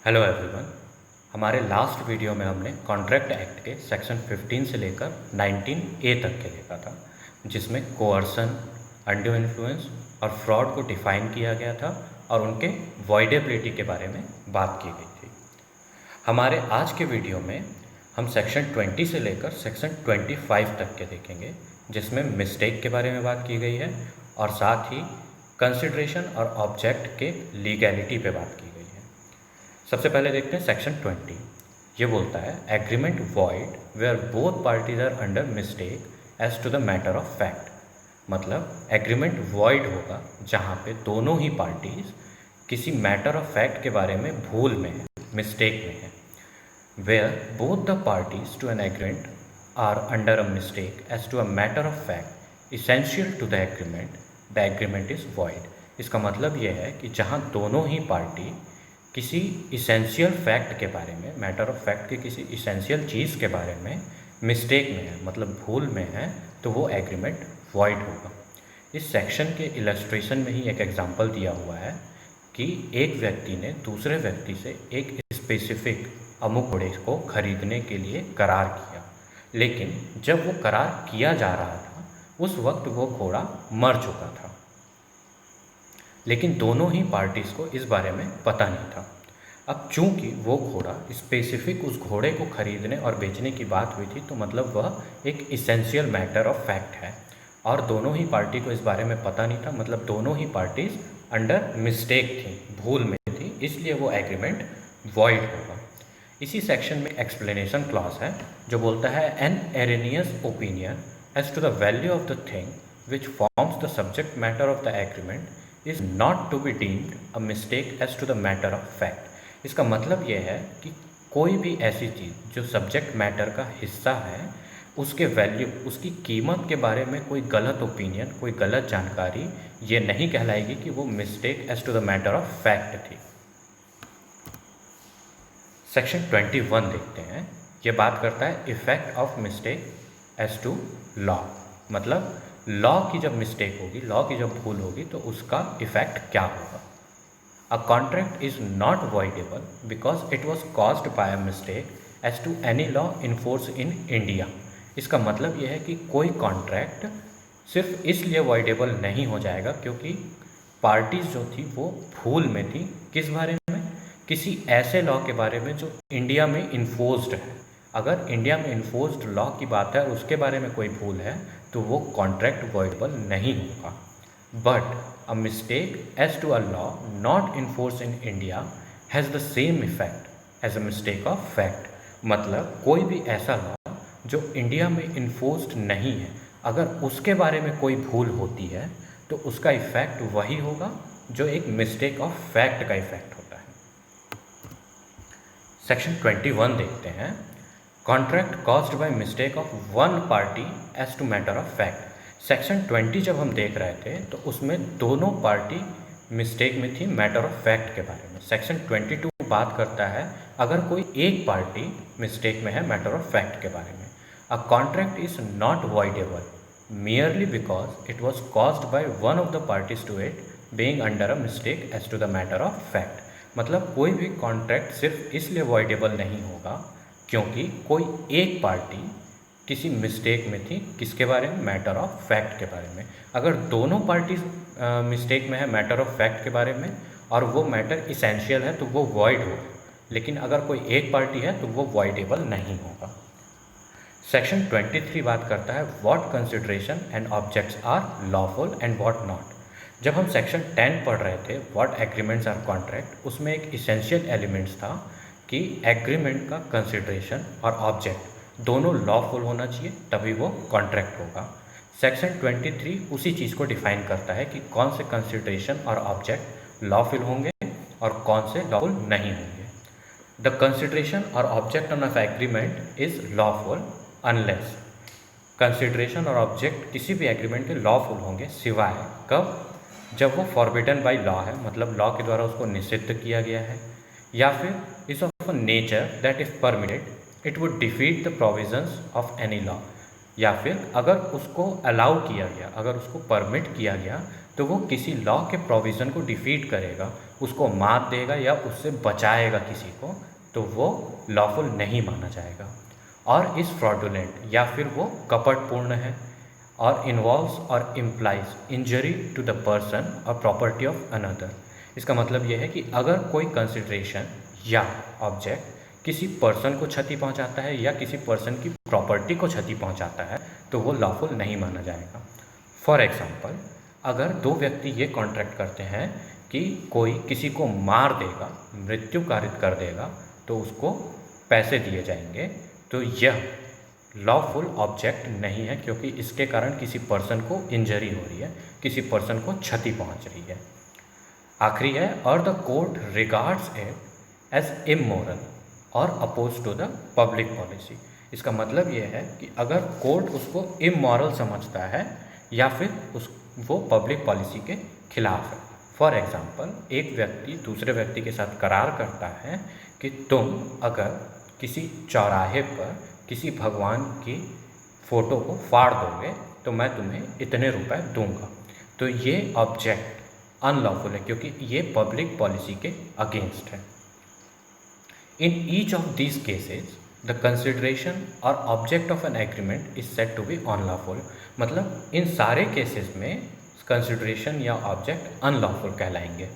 Hello everyone. हमारे last video में हमने कॉन्ट्रैक्ट एक्ट के सेक्शन 15 से लेकर 19A तक के देखा था, जिसमें कोअर्सन, अनड्यू इन्फ्लुएंस और फ्रॉड को डिफाइन किया गया था और उनके वॉइडेबिलिटी के बारे में बात की गई थी। हमारे आज के वीडियो में हम सेक्शन 20 से लेकर सेक्शन 25 तक के देखेंगे, जिसमें मिस्टेक के बारे में बात की गई है और साथ ही कंसिडरेशन और ऑब्जेक्ट के लीगैलिटी पे बात की गई है। सबसे पहले देखते हैं सेक्शन 20। ये बोलता है agreement void where both parties are under mistake as to the matter of fact. मतलब एग्रीमेंट वॉइड होगा जहाँ पे दोनों ही पार्टीज किसी मैटर ऑफ फैक्ट के बारे में भूल में है, मिस्टेक में है। Where both the parties to an agreement are under a mistake as to a matter of fact essential to the agreement is void. इसका मतलब यह है कि जहाँ दोनों ही पार्टी किसी इसेंशियल फैक्ट के बारे में, मैटर ऑफ फैक्ट की किसी इसेंशियल चीज़ के बारे में मिस्टेक में है, मतलब भूल में है, तो वो एग्रीमेंट वॉइड होगा। इस सेक्शन के इलस्ट्रेशन में ही एक एग्जांपल दिया हुआ है कि एक व्यक्ति ने दूसरे व्यक्ति से एक स्पेसिफिक अमुक घोड़े को खरीदने के लिए करार किया, लेकिन जब वो करार किया जा रहा था उस वक्त वो घोड़ा मर चुका था, लेकिन दोनों ही पार्टीज़ को इस बारे में पता नहीं था। अब चूंकि वो घोड़ा स्पेसिफिक उस घोड़े को खरीदने और बेचने की बात हुई थी, तो मतलब वह एक इसेंशियल मैटर ऑफ फैक्ट है और दोनों ही पार्टी को इस बारे में पता नहीं था, मतलब दोनों ही पार्टीज अंडर मिस्टेक थी, भूल में थी, इसलिए वो एग्रीमेंट वॉइड होगा। इसी सेक्शन में एक्सप्लेनेशन क्लॉज है जो बोलता है an erroneous opinion as to the value of the thing which forms the subject matter of the agreement is not to be deemed a mistake as to the matter of fact. इसका मतलब यह है कि कोई भी ऐसी चीज़ जो subject matter का हिस्सा है, उसके वैल्यू, उसकी कीमत के बारे में कोई गलत ओपिनियन, कोई गलत जानकारी ये नहीं कहलाएगी कि वो mistake as to the matter of fact थी। सेक्शन 21 देखते हैं। ये बात करता है effect of mistake as to law. मतलब लॉ की जब मिस्टेक होगी, लॉ की जब भूल होगी, तो उसका इफेक्ट क्या होगा। A contract is not voidable because it was caused by a mistake as to any law in force in India. इसका मतलब यह है कि कोई कॉन्ट्रैक्ट सिर्फ इसलिए वॉइडेबल नहीं हो जाएगा क्योंकि पार्टीज जो थी वो भूल में थी। किस बारे में? किसी ऐसे लॉ के बारे में जो इंडिया में इन्फोर्स्ड है। अगर इंडिया में इन्फोर्स्ड लॉ की बात है और उसके बारे में कोई भूल है तो वो कॉन्ट्रैक्ट वॉइडेबल नहीं होगा। But a mistake as to a law not in force in India has the same effect as a mistake of fact. मतलब कोई भी ऐसा लॉ जो इंडिया में इन्फोर्स्ड नहीं है, अगर उसके बारे में कोई भूल होती है तो उसका इफेक्ट वही होगा जो एक मिस्टेक ऑफ फैक्ट का इफेक्ट होता है। सेक्शन 21 देखते हैं। Contract caused by mistake of one party as to matter of fact. Section 20 जब हम देख रहे थे तो उसमें दोनों पार्टी मिस्टेक में थी मैटर ऑफ फैक्ट के बारे में। सेक्शन 22 बात करता है अगर कोई एक पार्टी मिस्टेक में है मैटर ऑफ फैक्ट के बारे में। अ contract is not voidable merely because it was caused by one of the parties to it being under a mistake as to the matter of fact। मतलब कोई भी contract सिर्फ इसलिए वॉइडेबल नहीं होगा क्योंकि कोई एक पार्टी किसी मिस्टेक में थी। किसके बारे में? मैटर ऑफ फैक्ट के बारे में। अगर दोनों पार्टीज मिस्टेक में है मैटर ऑफ फैक्ट के बारे में और वो मैटर इसेंशियल है तो वो वॉइड होगा, लेकिन अगर कोई एक पार्टी है तो वो वॉइडेबल नहीं होगा। सेक्शन 23 बात करता है what consideration and objects are lawful and what not. जब हम सेक्शन 10 पढ़ रहे थे व्हाट एग्रीमेंट्स आर कॉन्ट्रैक्ट, उसमें एक इसेंशियल एलिमेंट्स था कि एग्रीमेंट का कंसिडरेशन और ऑब्जेक्ट दोनों लॉफुल होना चाहिए तभी वो कॉन्ट्रैक्ट होगा। सेक्शन 23 उसी चीज़ को डिफाइन करता है कि कौन से कंसिडरेशन और ऑब्जेक्ट लॉफुल होंगे और कौन से लॉफुल नहीं होंगे। द कंसिडरेशन और object on off agreement is lawful unless. Consideration और ऑब्जेक्ट किसी भी एग्रीमेंट के लॉफुल होंगे सिवाय कब? जब वो फॉरबिडन बाय लॉ है, मतलब लॉ के द्वारा उसको निषिद्ध किया गया है, या फिर is of a nature that if permitted it would defeat the provisions of any law. या फिर अगर उसको अलाउ किया गया, अगर उसको परमिट किया गया तो वो किसी लॉ के प्रोविज़न को डिफीट करेगा उसको मार देगा या उससे बचाएगा किसी को, तो वो लॉफुल नहीं माना जाएगा। और इस फ्रॉडुलेंट या फिर वो कपटपूर्ण है और इन्वॉल्व्स और implies injury to the person और प्रॉपर्टी ऑफ अनदर। इसका मतलब यह है कि अगर कोई कंसिडरेशन या ऑब्जेक्ट किसी पर्सन को क्षति पहुंचाता है या किसी पर्सन की प्रॉपर्टी को क्षति पहुंचाता है तो वो लॉफुल नहीं माना जाएगा। फॉर एग्जांपल, अगर दो व्यक्ति ये कॉन्ट्रैक्ट करते हैं कि कोई किसी को मार देगा, मृत्यु कारित कर देगा, तो उसको पैसे दिए जाएंगे, तो यह लॉफुल ऑब्जेक्ट नहीं है, क्योंकि इसके कारण किसी पर्सन को इंजरी हो रही है, किसी पर्सन को क्षति पहुंच रही है। आखिरी है, और the court regards it as immoral और opposed to the public policy. इसका मतलब यह है कि अगर कोर्ट उसको इमोरल समझता है या फिर वो पब्लिक पॉलिसी के खिलाफ है। फॉर एग्जांपल, एक व्यक्ति दूसरे व्यक्ति के साथ करार करता है कि तुम अगर किसी चौराहे पर किसी भगवान की फ़ोटो को फाड़ दोगे तो मैं तुम्हें इतने रुपए दूंगा, तो ये ऑब्जेक्ट अनलॉफुल है, क्योंकि ये पब्लिक पॉलिसी के अगेंस्ट है। In each of these cases, the consideration or object of an agreement is said to be unlawful। मतलब इन सारे केसेस में कंसिडरेशन या ऑब्जेक्ट अनलॉफुल कहलाएंगे।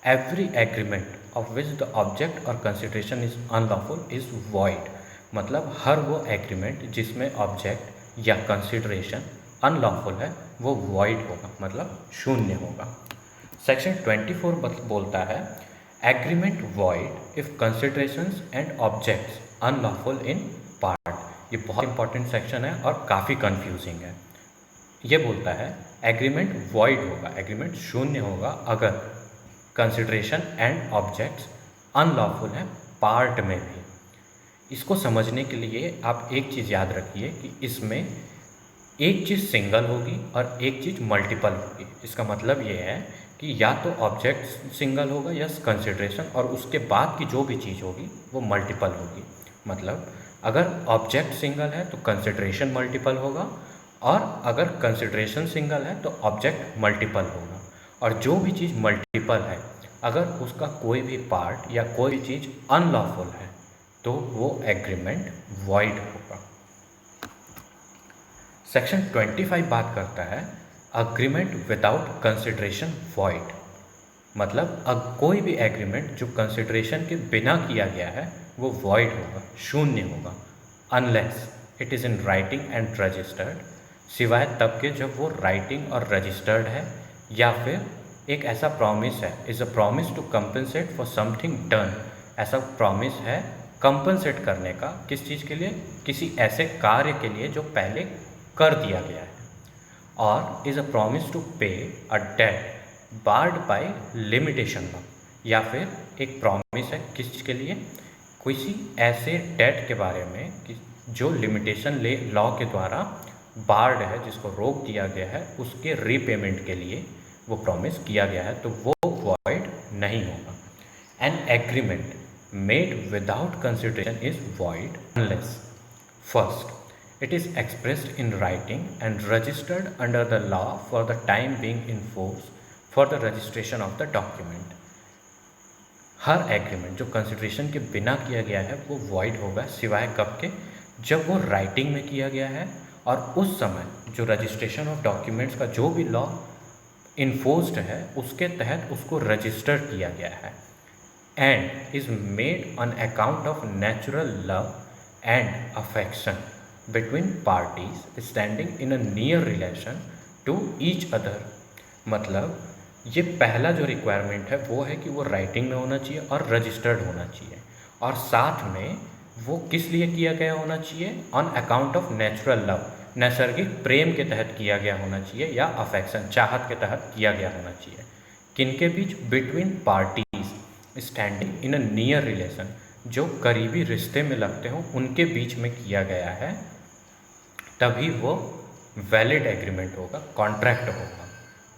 Every agreement of which the object और consideration is unlawful is void. मतलब हर वो agreement जिसमें ऑब्जेक्ट या कंसिडरेशन अनलॉफुल है वो वॉइड होगा, मतलब शून्य होगा। सेक्शन 24 बोलता है, agreement void if considerations and objects unlawful in part. ये बहुत इंपॉर्टेंट सेक्शन है और काफ़ी कंफ्यूजिंग है। ये बोलता है एग्रीमेंट वॉइड होगा, एग्रीमेंट शून्य होगा अगर कंसिडरेशन एंड ऑब्जेक्ट्स अनलॉफुल है पार्ट में भी। इसको समझने के लिए आप एक चीज़ याद रखिए कि इसमें एक चीज़ सिंगल होगी और एक चीज़ मल्टीपल होगी। इसका मतलब ये है कि या तो ऑब्जेक्ट सिंगल होगा या कंसिडरेशन, और उसके बाद की जो भी चीज़ होगी वो मल्टीपल होगी। मतलब अगर ऑब्जेक्ट सिंगल है तो कंसिडरेशन मल्टीपल होगा, और अगर कंसिडरेशन सिंगल है तो ऑब्जेक्ट मल्टीपल होगा। और जो भी चीज़ मल्टीपल है, अगर उसका कोई भी पार्ट या कोई भी चीज़ अनलॉफुल है तो वो एग्रीमेंट वॉइड होगा। सेक्शन 25 बात करता है अग्रीमेंट विदाउट कंसिडरेशन वॉइड। मतलब अब कोई भी एग्रीमेंट जो कंसिडरेशन के बिना किया गया है वो वॉइड होगा, शून्य होगा, unless it is in writing and registered, सिवाय तब के जब वो राइटिंग और रजिस्टर्ड है, या फिर एक ऐसा प्रॉमिस है, is a promise to compensate for something done. ऐसा प्रॉमिस है कंपनसेट करने का, किस चीज़ के लिए, किसी ऐसे कार्य के लिए जो पहले कर दिया गया है। और is a promise to pay a debt barred by limitation law, या फिर एक प्रॉमिस है किस के लिए, किसी ऐसे डेट के बारे में कि जो लिमिटेशन लॉ के द्वारा बार्ड है, जिसको रोक दिया गया है, उसके रीपेमेंट के लिए वो प्रॉमिस किया गया है, तो वो वॉइड नहीं होगा। An agreement made without consideration is void unless first it is expressed in writing and registered under the law for the time being in force for the registration of the document। Her agreement जो consideration के बिना किया गया है वो void होगा, सिवाय कब के, जब वो राइटिंग में किया गया है और उस समय जो रजिस्ट्रेशन ऑफ डॉक्यूमेंट्स का जो भी लॉ इन्फोर्स्ड है उसके तहत उसको रजिस्टर किया गया है। And is made on account of natural love and affection between parties standing in a near relation to each other. मतलब ये पहला जो रिक्वायरमेंट है वो है कि वो राइटिंग में होना चाहिए और रजिस्टर्ड होना चाहिए, और साथ में वो किस लिए किया गया होना चाहिए, on account of natural love, नैसर्गिक प्रेम के तहत किया गया होना चाहिए, या अफेक्शन, चाहत के तहत किया गया होना चाहिए। किनके बीच, between parties standing in a near relation, जो करीबी रिश्ते में लगते हों उनके बीच में किया गया है, तभी वो वैलिड एग्रीमेंट होगा, कॉन्ट्रैक्ट होगा।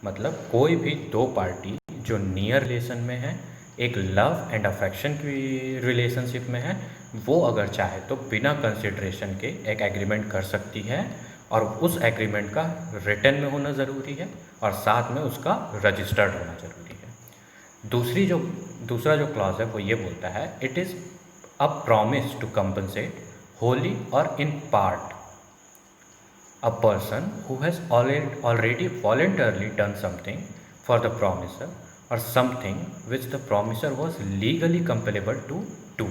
मतलब कोई भी दो पार्टी जो नियर रिलेशन में है, एक लव एंड अफेक्शन की रिलेशनशिप में है, वो अगर चाहे तो बिना कंसिडरेशन के एक एग्रीमेंट कर सकती है, और उस एग्रीमेंट का रिटन में होना ज़रूरी है और साथ में उसका रजिस्टर्ड होना ज़रूरी है। दूसरा जो क्लॉज है वो ये बोलता है, it is a promise to compensate wholly और in part a person who has already voluntarily done something for the promiser or something which the promiser was legally compellable to do।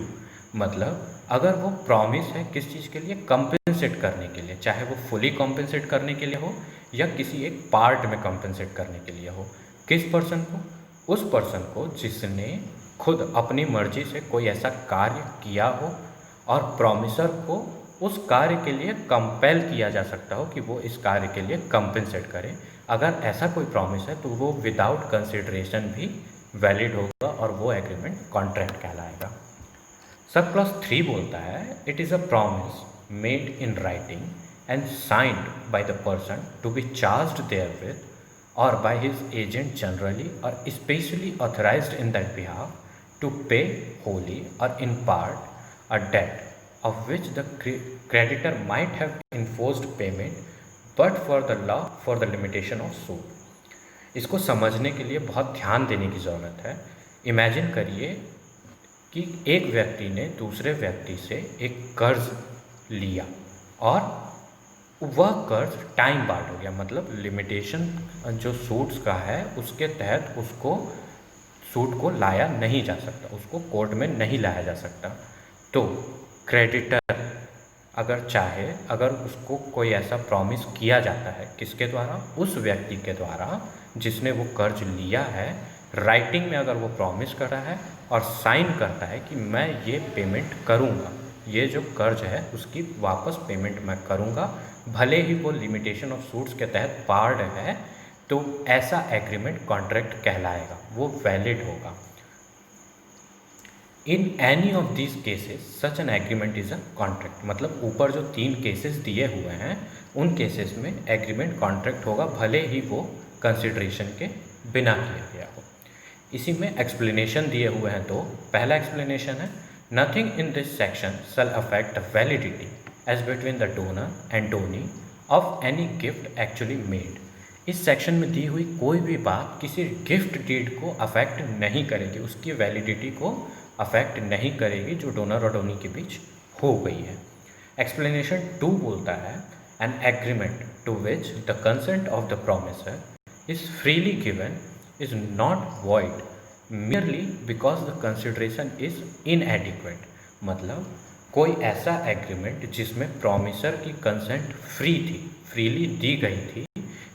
मतलब अगर वो promise है किस चीज़ के लिए, compensate करने के लिए, चाहे वो फुली कंपेंसेट करने के लिए हो या किसी एक पार्ट में कंपेंसेट करने के लिए हो, किस पर्सन को, उस पर्सन को जिसने खुद अपनी मर्जी से कोई ऐसा कार्य किया हो और प्रॉमिसर को उस कार्य के लिए कंपेल किया जा सकता हो कि वो इस कार्य के लिए कंपेंसेट करे। अगर ऐसा कोई प्रॉमिस है तो वो विदाउट कंसिडरेशन भी वैलिड होगा और वो एग्रीमेंट कॉन्ट्रैक्ट कहलाएगा। सब क्लॉज 3 बोलता है, it is a promise made in writing and signed by the person to be charged therewith or by his agent generally or specially authorised in that behalf to pay wholly और in part a debt of which the creditor might have enforced payment but for the law for the limitation of suit। इसको समझने के लिए बहुत ध्यान देने की ज़रूरत है। इमेजिन करिए कि एक व्यक्ति ने दूसरे व्यक्ति से एक कर्ज लिया और वह कर्ज टाइम बार्ड हो गया, मतलब लिमिटेशन जो सूट्स का है उसके तहत उसको सूट को लाया नहीं जा सकता, उसको कोर्ट में नहीं लाया जा सकता। तो क्रेडिटर अगर चाहे, अगर उसको कोई ऐसा प्रॉमिस किया जाता है, किसके द्वारा, उस व्यक्ति के द्वारा जिसने वो कर्ज लिया है, राइटिंग में अगर वो प्रॉमिस कर रहा है और साइन करता है कि मैं ये पेमेंट करूँगा, ये जो कर्ज है उसकी वापस पेमेंट मैं करूँगा, भले ही वो लिमिटेशन ऑफ सूट्स के तहत बार्ड है, तो ऐसा एग्रीमेंट कॉन्ट्रैक्ट कहलाएगा, वो वैलिड होगा। In any of these cases such an agreement is a contract. मतलब ऊपर जो 3 केसेस दिए हुए हैं उन केसेस में एग्रीमेंट कॉन्ट्रैक्ट होगा, भले ही वो कंसिडरेशन के बिना किया गया हो। इसी में एक्सप्लेनेशन दिए हुए हैं। तो पहला एक्सप्लेनेशन है, nothing in this section shall affect the validity as between the donor and donee of any gift actually made. इस सेक्शन में दी हुई कोई भी बात किसी गिफ्ट डीड को अफेक्ट नहीं करेगी, उसकी वैलिडिटी को अफेक्ट नहीं करेगी जो डोनर और डोनी के बीच हो गई है। एक्सप्लेनेशन 2 बोलता है, an agreement to which the consent of the promisor is freely given is not void merely because the consideration is inadequate. मतलब कोई ऐसा एग्रीमेंट जिसमें प्रॉमिसर की कंसेंट फ्री थी, फ्रीली दी गई थी,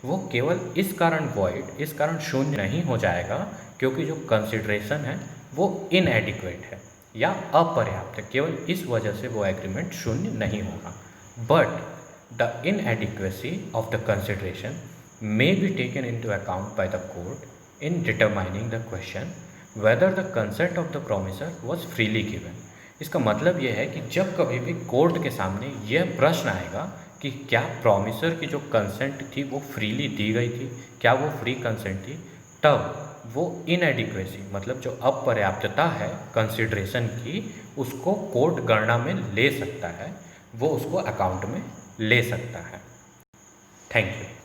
वो केवल इस कारण वॉइड, इस कारण शून्य नहीं हो जाएगा क्योंकि जो कंसिडरेशन है वो इनएडिक्वेट है या अपर्याप्त है, केवल इस वजह से वो एग्रीमेंट शून्य नहीं होगा। But the inadequacy of the consideration may be taken into account by the court in determining the question whether the consent of the promiser was freely given. इसका मतलब यह है कि जब कभी भी कोर्ट के सामने यह प्रश्न आएगा कि क्या प्रॉमिसर की जो कंसेंट थी वो फ्रीली दी गई थी, क्या वो फ्री कंसेंट थी, तब वो इनएडिक्वेसी मतलब जो अपर्याप्तता है कंसिडरेशन की, उसको कोर्ट गणना में ले सकता है, वो उसको अकाउंट में ले सकता है। Thank you.